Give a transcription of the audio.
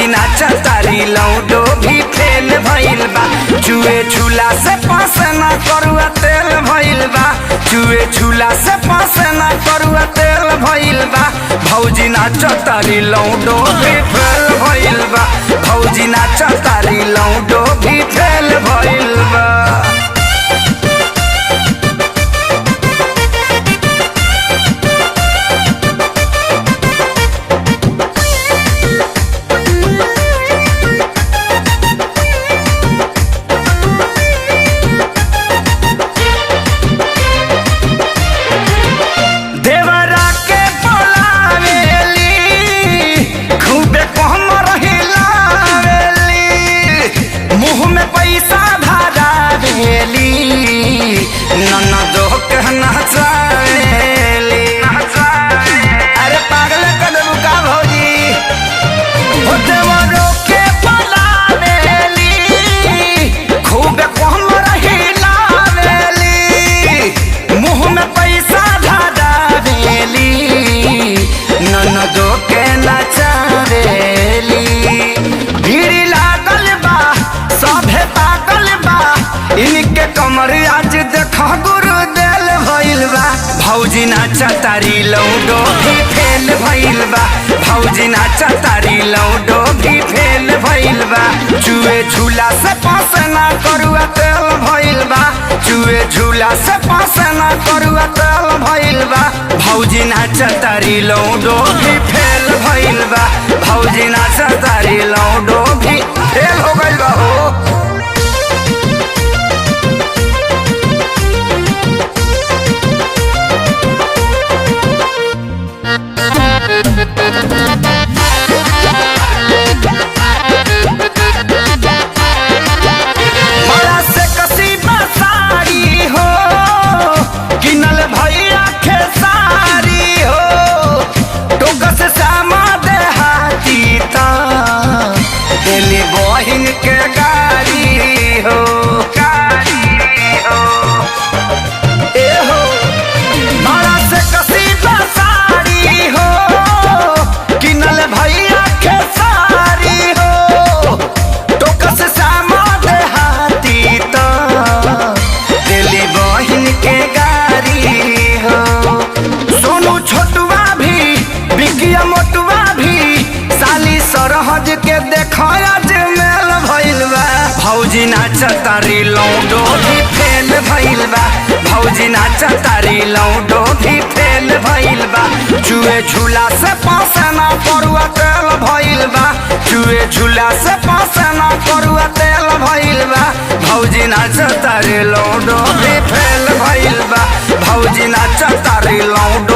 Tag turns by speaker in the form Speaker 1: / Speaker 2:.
Speaker 1: भौजी नाचा तारी लौडो भी फेल भइल बा। चुए झूला से पास ना करुआ तेल भइल बा। चुए झूला से पास ना करुआ तेल भइल बा। भौजी नाचा तारी लौडो भी फेल भइल बा। भौजी नाचा तारी लौडो भी फेल भइल बा। अरे पागल कदम का भौजी के बोलावेली खूब कोहम रहिलावेली। मुँह में पैसा धरावेली ननदो के नचावेली। भीड़ लागल बा सभे पागल बा इनके कमर आज देखा गुरु देल भइल बा। भौजी नाचा तारी लौडो भी फेल भइल बा। भौजी नाचा तारी लौडो भी फेल भइल बा। चुए झूला से पास ना करुआ तेल भइल बा। चुए झूला से पास ना करुआ तेल भइल बा। भौजी नाचा तारी लौडो भी फेल भइल बा। भौजी नाचा तारी लौडो भी फेल हो गइल बा हो। बड़ा से कसीबा साड़ी हो किनल भैया खेसारी हो। टोका से सामा देहाती ता दिल्ली बहिन के गाड़ी हो। ए हो बड़ा से कसीबा साड़ी हो किनल भैया खेसारी हो। टोका से सामा देहाती तो दिल्ली बहिन के गाड़ी हो। सोनू छोटुआ भी बिकिया मोटुआ भी साली सरहज के देखा आज मेल भइल बा। भौजी नाचा तारी लौडो भी फेल भइल बा। भौजी नाचा तारी लौडो भी फेल भइल बा। चुए झूला से पास ना करुआ तेल भइल बा। चुए झूला से पास ना करुआ तेल भइल बा। भौजी नाचा तारी लौडो भी फेल भइल बा। भौजी नाचा तारी लौडो